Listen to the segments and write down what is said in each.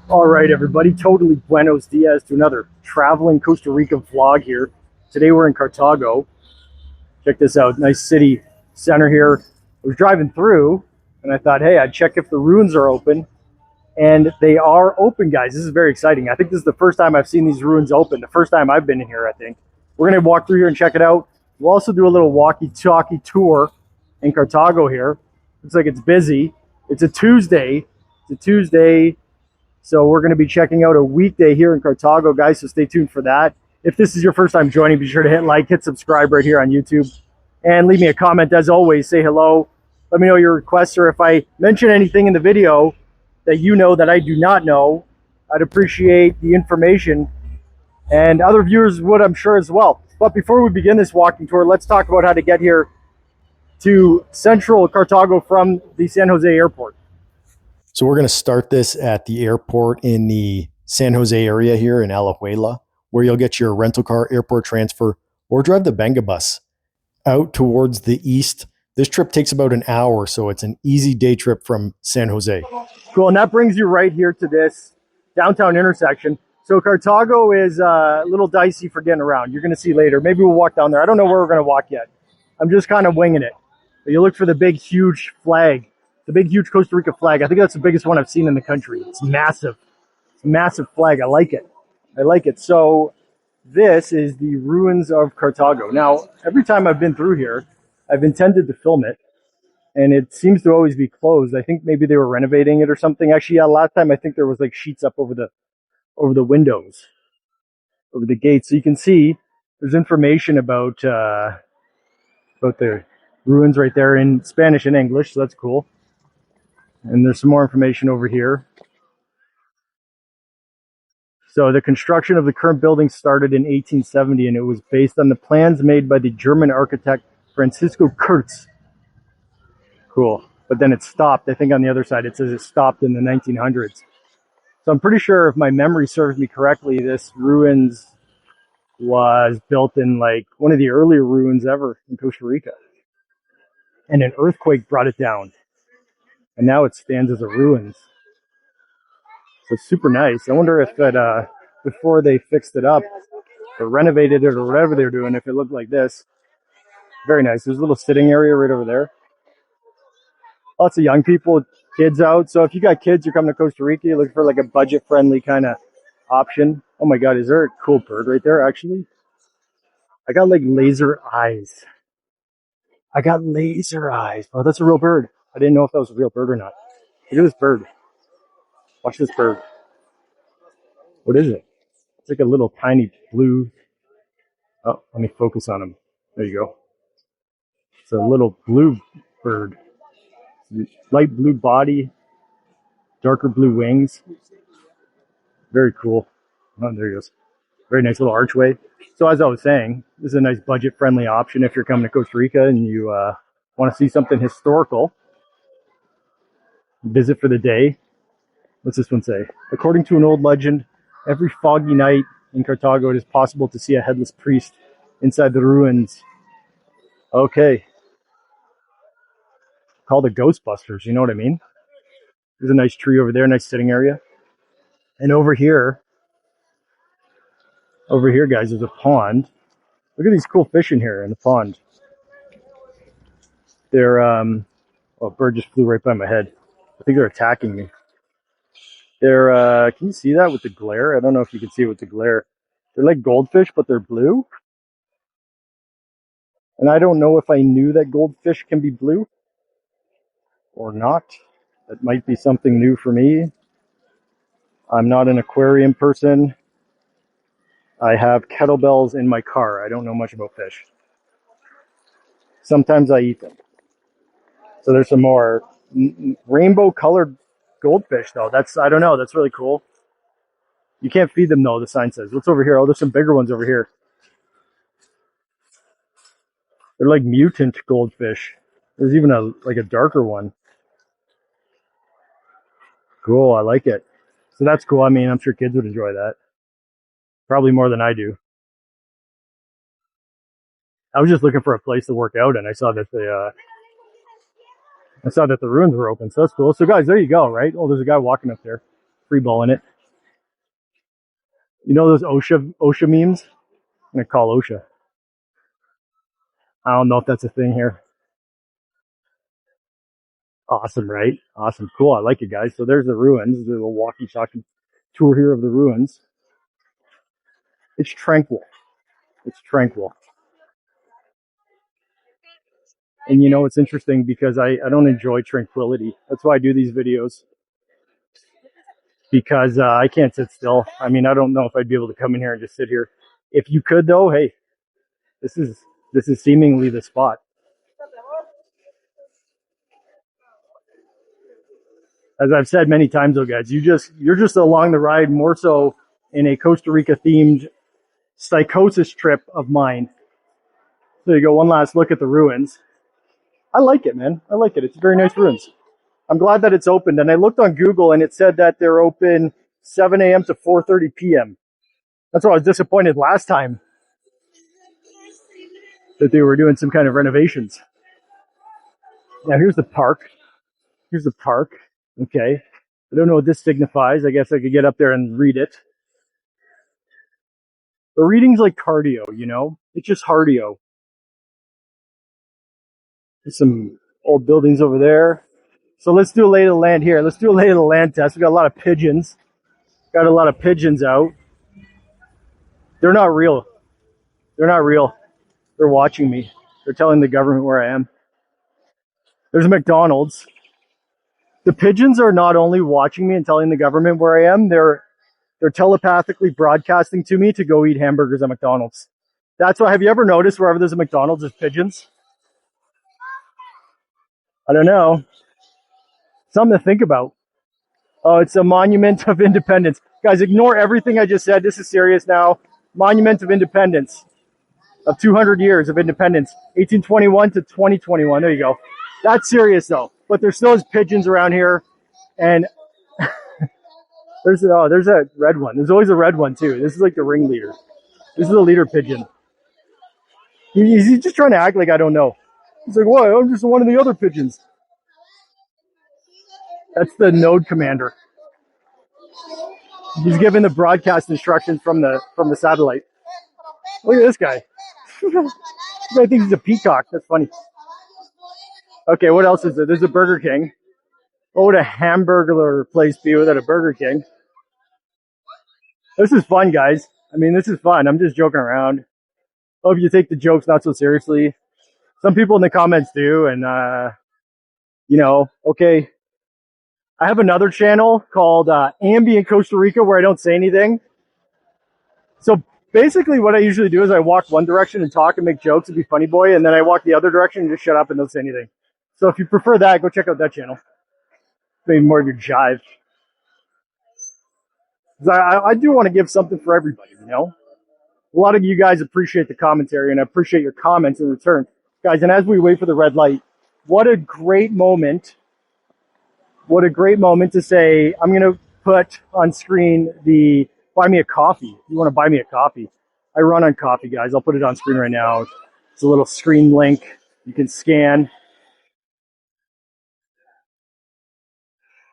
All right, everybody, totally buenos dias to another traveling Costa Rica vlog here. Today we're in Cartago. Check this out, nice city center here. I was driving through and I thought, hey, I'd check if the ruins are open. And they are open, guys. This is very exciting. I think this is the first time I've seen these ruins open. The first time I've been in here, I think. We're gonna walk through here and check it out. We'll also do a little walkie-talkie tour in Cartago here. Looks like it's busy. It's a Tuesday. So we're going to be checking out a weekday here in Cartago, guys, so stay tuned for that. If this is your first time joining, be sure to hit like, hit subscribe right here on YouTube, and leave me a comment. As always, say hello. Let me know your requests, or if I mention anything in the video that you know that I do not know, I'd appreciate the information, and other viewers would, I'm sure, as well. But before we begin this walking tour, let's talk about how to get here to central Cartago from the San Jose airport. So we're going to start this at the airport in the San Jose area here in Alajuela, where you'll get your rental car, airport transfer, or drive the Benga bus out towards the east. This trip takes about an hour, so it's an easy day trip from San Jose. Cool, and that brings you right here to this downtown intersection. So Cartago is a little dicey for getting around. You're going to see later. Maybe we'll walk down there. I don't know where we're going to walk yet. I'm just kind of winging it. But you look for the big, huge flag. The big, huge Costa Rica flag. I think that's the biggest one I've seen in the country. It's massive. It's a massive flag. I like it. I like it. So this is the ruins of Cartago. Now, every time I've been through here, I've intended to film it, and it seems to always be closed. I think maybe they were renovating it or something. Actually, yeah, last time I think there was like sheets up over the windows, over the gates. So you can see there's information about the ruins right there in Spanish and English. So that's cool. And there's some more information over here. So the construction of the current building started in 1870, and it was based on the plans made by the German architect Francisco Kurz. Cool. But then it stopped. I think on the other side it says it stopped in the 1900s. So I'm pretty sure, if my memory serves me correctly, this ruins was built in like one of the earlier ruins ever in Costa Rica. And an earthquake brought it down. And now it stands as a ruins. So it's super nice. I wonder if that before they fixed it up or renovated it or whatever they're doing, if it looked like this. Very nice. There's a little sitting area right over there. Lots of young people, kids out. So if you got kids, you're coming to Costa Rica, you're looking for like a budget-friendly kind of option. Oh my God, is there a cool bird right there, actually? I got like laser eyes. I got laser eyes. Oh, that's a real bird. I didn't know if that was a real bird or not. Look at this bird. Watch this bird. What is it? It's like a little tiny blue. Oh, let me focus on him. There you go. It's a little blue bird. Light blue body, darker blue wings. Very cool. Oh, there he goes. Very nice little archway. So as I was saying, this is a nice budget-friendly option if you're coming to Costa Rica and you want to see something historical. Visit for the day. What's this one say? According to an old legend, every foggy night in Cartago, it is possible to see a headless priest inside the ruins. Okay. Call the Ghostbusters, you know what I mean? There's a nice tree over there, nice sitting area. And over here, guys, there's a pond. Look at these cool fish in here in the pond. They're, oh, a bird just flew right by my head. I think they're attacking me. They're, can you see that with the glare? I don't know if you can see it with the glare. They're like goldfish, but they're blue. And I don't know if I knew that goldfish can be blue or not. That might be something new for me. I'm not an aquarium person. I have kettlebells in my car. I don't know much about fish. Sometimes I eat them. So there's some more rainbow colored goldfish though. I don't know, that's really cool. You can't feed them though, the sign says. What's over here? Oh, there's some bigger ones over here. They're like mutant goldfish. There's even a darker one. Cool, I like it. So that's cool. I mean, I'm sure kids would enjoy that. Probably more than I do. I was just looking for a place to work out, and I saw that the ruins were open. So that's cool. So guys, there you go, right? Oh, there's a guy walking up there, free balling it. You know those OSHA memes? I'm gonna call OSHA. I don't know if that's a thing here. Awesome, right? Awesome, cool. I like it, guys. So there's the ruins. There's a little walkie-talkie tour here of the ruins. It's tranquil. It's tranquil. And you know, it's interesting because I don't enjoy tranquility. That's why I do these videos. Because I can't sit still. I mean, I don't know if I'd be able to come in here and just sit here. If you could, though, hey, this is seemingly the spot. As I've said many times, though, guys, you're just along the ride more so in a Costa Rica themed psychosis trip of mine. So you go one last look at the ruins. I like it, man. I like it. It's very nice ruins. I'm glad that it's opened. And I looked on Google and it said that they're open 7 a.m. to 4:30 p.m. That's why I was disappointed last time that they were doing some kind of renovations. Now here's the park. Here's the park. Okay. I don't know what this signifies. I guess I could get up there and read it. The reading's like cardio, you know? It's just cardio. There's some old buildings over there. So let's do a lay of the land here. Let's do a lay of the land test. We got a lot of pigeons. Got a lot of pigeons out. They're not real. They're not real. They're watching me. They're telling the government where I am. There's a McDonald's. The pigeons are not only watching me and telling the government where I am, they're telepathically broadcasting to me to go eat hamburgers at McDonald's. That's why, have you ever noticed wherever there's a McDonald's, there's pigeons? I don't know. Something to think about. Oh, it's a monument of independence. Guys, ignore everything I just said. This is serious now. Monument of independence. Of 200 years of independence. 1821 to 2021. There you go. That's serious though. But there still is pigeons around here. And there's a red one. There's always a red one too. This is like the ringleader. This is the leader pigeon. He's just trying to act like I don't know. He's like, what? I'm just one of the other pigeons. That's the node commander. He's giving the broadcast instructions from the satellite. Look at this guy. I think he's a peacock. That's funny. Okay, what else is there? There's a Burger King. What would a hamburger place be without a Burger King? This is fun, guys. I mean, this is fun. I'm just joking around. Hope you take the jokes not so seriously. Some people in the comments do, and you know, okay. I have another channel called Ambient Costa Rica where I don't say anything. So basically what I usually do is I walk one direction and talk and make jokes and be funny boy, and then I walk the other direction and just shut up and don't say anything. So if you prefer that, go check out that channel. Maybe more of your jive. I do want to give something for everybody, you know? A lot of you guys appreciate the commentary, and I appreciate your comments in return. Guys, and as we wait for the red light, what a great moment. What a great moment to say, I'm going to put on screen the buy me a coffee. If you want to buy me a coffee. I run on coffee, guys. I'll put it on screen right now. It's a little screen link you can scan.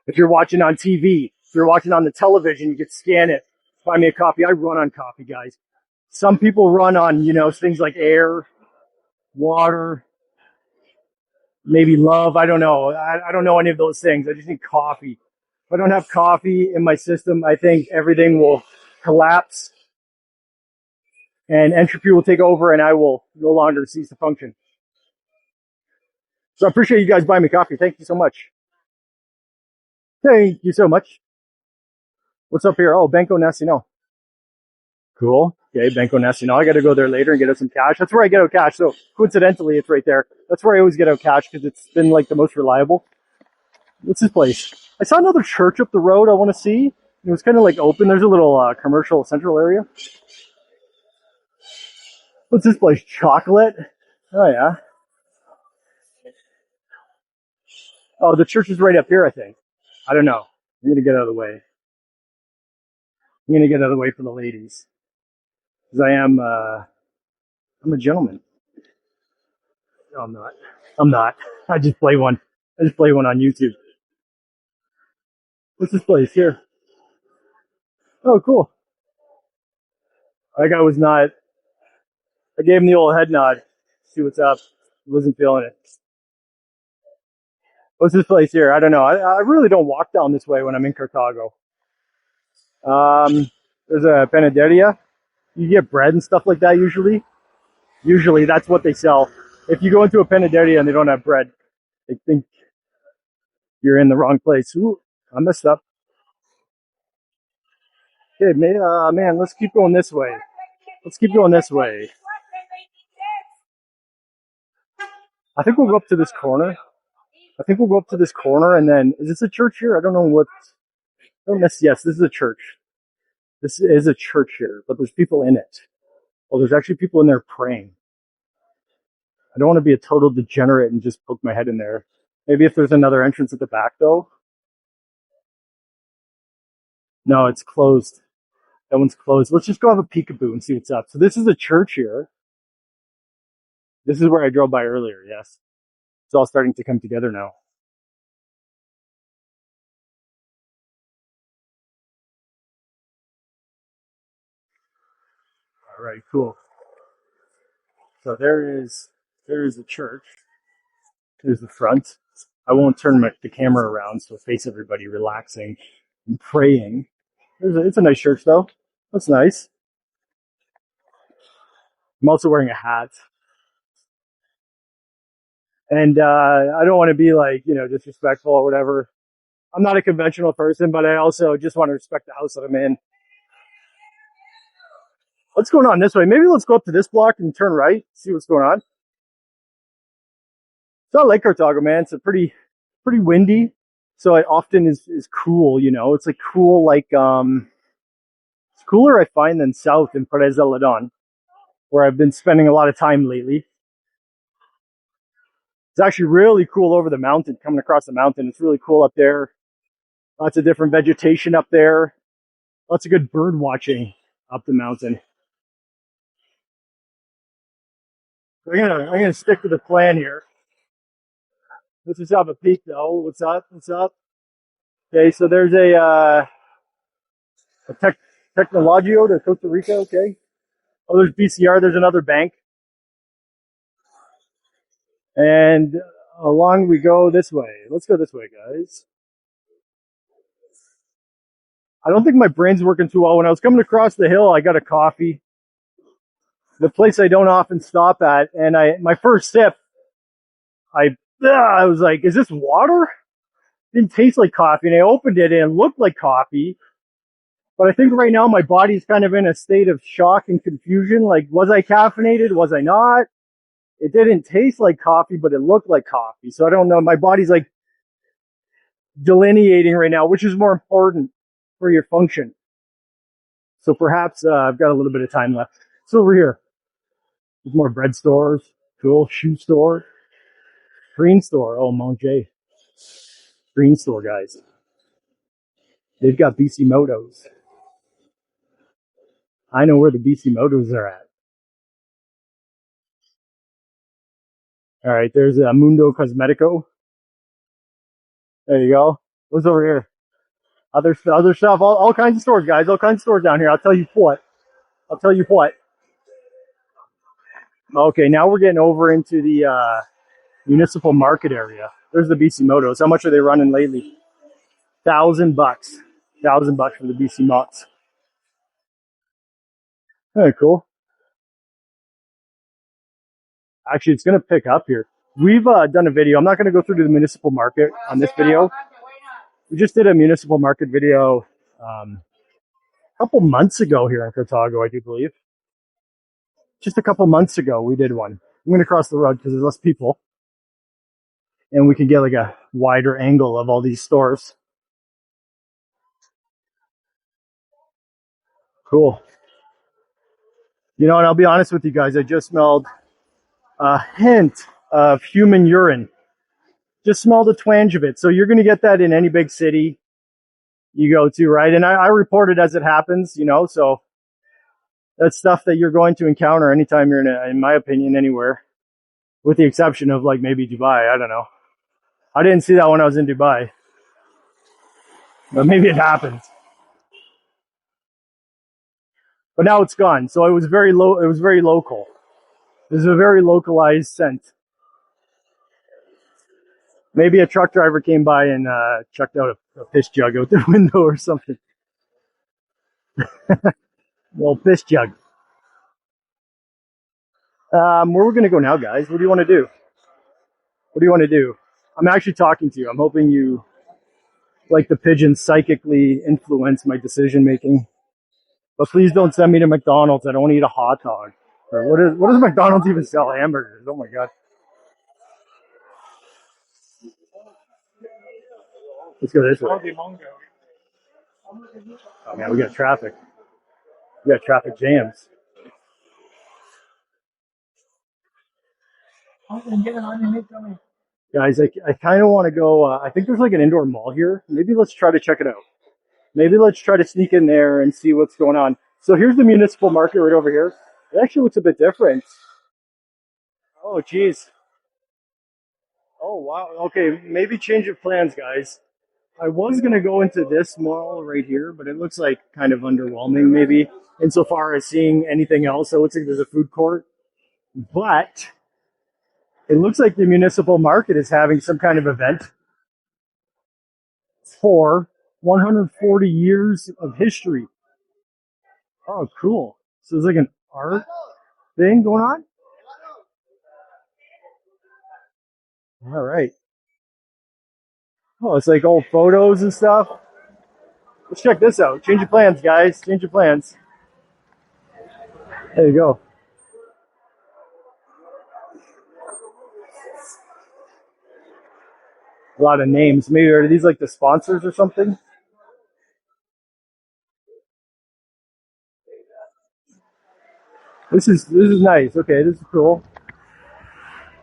If you're watching on TV, if you're watching on the television, you can scan it. Buy me a coffee. I run on coffee, guys. Some people run on, you know, things like air, water, maybe love. I don't know. I don't know any of those things. I just need coffee. If I don't have coffee in my system, I think everything will collapse and entropy will take over and I will no longer cease to function. So I appreciate you guys buying me coffee. Thank you so much. Thank you so much. What's up here? Oh, Banco Nacional. Cool. Okay, Banco Nacional. I got to go there later and get out some cash. That's where I get out cash. So coincidentally, it's right there. That's where I always get out cash because it's been like the most reliable. What's this place? I saw another church up the road I want to see. It was kind of like open. There's a little commercial central area. What's this place? Chocolate? Oh, yeah. Oh, the church is right up here, I think. I don't know. I'm going to get out of the way. I'm going to get out of the way for the ladies. Because I'm a gentleman. No, I'm not. I'm not. I just play one. I just play one on YouTube. What's this place here? Oh, cool. That guy was not. I gave him the old head nod. See what's up. Wasn't feeling it. What's this place here? I don't know. I really don't walk down this way when I'm in Cartago. There's a panaderia. You get bread and stuff like that usually. Usually that's what they sell. If you go into a panaderia and they don't have bread, they think you're in the wrong place. Ooh, I messed up. Okay, man, let's keep going this way. Let's keep going this way. I think we'll go up to this corner. I think we'll go up to this corner and then, is this a church here? I don't know what, yes, this is a church. This is a church here, but there's people in it. Well, there's actually people in there praying. I don't want to be a total degenerate and just poke my head in there. Maybe if there's another entrance at the back though. No, it's closed. That one's closed. Let's just go have a peekaboo and see what's up. So this is a church here. This is where I drove by earlier, yes. It's all starting to come together now. All right, cool. So there is the church. There's the front. I won't turn the camera around so face everybody relaxing and praying. It's a nice church though. That's nice. I'm also wearing a hat. And I don't want to be like, disrespectful or whatever. I'm not a conventional person, but I also just want to respect the house that I'm in. What's going on this way? Maybe let's go up to this block and turn right, see what's going on. It's not like Cartago, man. It's a pretty windy. So it often is cool, It's like cool, like, it's cooler, I find, than south in Perez de Ladon, where I've been spending a lot of time lately. It's actually really cool over the mountain, coming across the mountain. It's really cool up there. Lots of different vegetation up there. Lots of good bird watching up the mountain. I'm gonna stick to the plan here. Let's just have a peek though. What's up? What's up? Okay, so there's a Tecnologio to Costa Rica. Okay. Oh, there's BCR. There's another bank. And along we go this way. Let's go this way, guys. I don't think my brain's working too well. When I was coming across the hill, I got a coffee. The place I don't often stop at, and my first sip, I was like, "Is this water?" It didn't taste like coffee, and I opened it, and it looked like coffee. But I think right now my body's kind of in a state of shock and confusion. Like, was I caffeinated? Was I not? It didn't taste like coffee, but it looked like coffee. So I don't know. My body's like delineating right now, which is more important for your function. So perhaps I've got a little bit of time left. So over here, there's more bread stores, cool, shoe store, green store. Oh, Monjay. Green store, guys. They've got BC Motos. I know where the BC Motos are at. All right, there's a Mundo Cosmetico. There you go. What's over here? Other stuff, all kinds of stores, guys. All kinds of stores down here. I'll tell you what. Okay, now we're getting over into the municipal market area. There's the BC Motos. How much are they running lately? $1,000. $1,000 for the BC Mots. Very cool. Actually, it's going to pick up here. We've done a video. I'm not going to go through to the municipal market on this video. We just did a municipal market video a couple months ago here in Cartago, I do believe. Just a couple months ago, we did one. I'm going to cross the road because there's less people. And we can get like a wider angle of all these stores. Cool. And I'll be honest with you guys, I just smelled a hint of human urine. Just smelled a twinge of it. So you're going to get that in any big city you go to, right? And I report it as it happens, so that's stuff that you're going to encounter anytime you're in my opinion, anywhere, with the exception of like maybe Dubai. I don't know. I didn't see that when I was in Dubai, but maybe it happens. but now it's gone. So it was very low. It was very local. This is a very localized scent. Maybe a truck driver came by and chucked out a piss jug out the window or something. Well, piss jug. Where we're gonna go now, guys? What do you want to do? What do you want to do? I'm actually talking to you. I'm hoping you, like the pigeons, psychically influence my decision making. But please don't send me to McDonald's. I don't want to eat a hot dog. Or what does McDonald's even sell? Hamburgers. Oh my god. Let's go this way. Oh man, we got traffic. We got traffic jams. Guys, I kind of want to go. I think there's like an indoor mall here. Maybe let's try to check it out. Maybe let's try to sneak in there and see what's going on. So here's the municipal market right over here. It actually looks a bit different. Oh, geez. Oh, wow. Okay, maybe change of plans, guys. I was going to go into this mall right here, but it looks like kind of underwhelming maybe insofar as seeing anything else. It looks like there's a food court, but it looks like the municipal market is having some kind of event for 140 years of history. Oh, cool. So there's like an art thing going on? All right. Oh, it's like old photos and stuff. Let's check this out. Change your plans, guys. Change your plans. There you go. A lot of names. Maybe are these like the sponsors or something? This is nice. Okay, this is cool.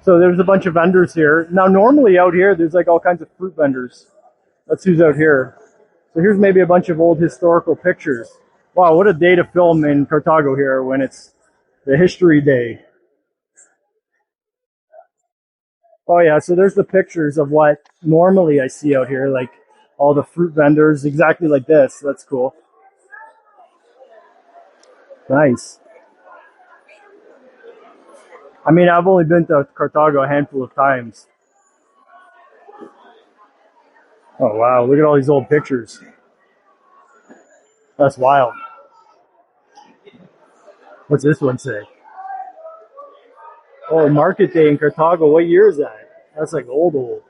So there's a bunch of vendors here. Now normally out here there's like all kinds of fruit vendors. That's who's out here. So here's maybe a bunch of old historical pictures. Wow, what a day to film in Cartago here when it's the history day. Oh yeah, so there's the pictures of what normally I see out here, like all the fruit vendors, exactly like this. That's cool. Nice. I mean, I've only been to Cartago a handful of times. Oh wow, look at all these old pictures. That's wild. What's this one say? Oh, market day in Cartago. What year is that? That's like old. Look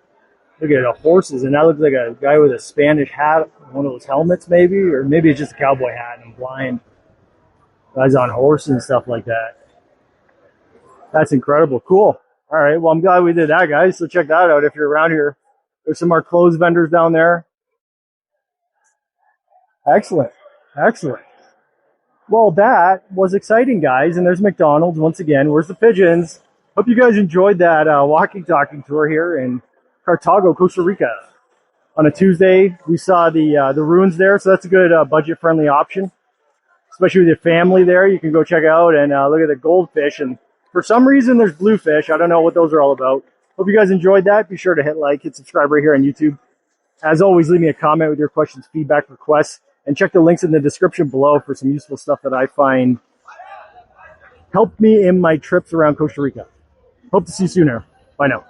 at the horses, and that looks like a guy with a Spanish hat, one of those helmets maybe, or maybe it's just a cowboy hat and I'm blind. Guys on horses and stuff like that. That's incredible. Cool. All right, well, I'm glad we did that, guys. So check that out if you're around here. There's some more clothes vendors down there. Excellent. Excellent. Well, that was exciting, guys. And there's McDonald's once again. Where's the pigeons? Hope you guys enjoyed that walking talking tour here in Cartago, Costa Rica. On a Tuesday, we saw the ruins there, so that's a good budget-friendly option, especially with your family there. You can go check out and look at the goldfish. And for some reason, there's bluefish. I don't know what those are all about. Hope you guys enjoyed that. Be sure to hit like, hit subscribe right here on YouTube. As always, leave me a comment with your questions, feedback, requests, and check the links in the description below for some useful stuff that I find helped me in my trips around Costa Rica. Hope to see you soon here. Bye now.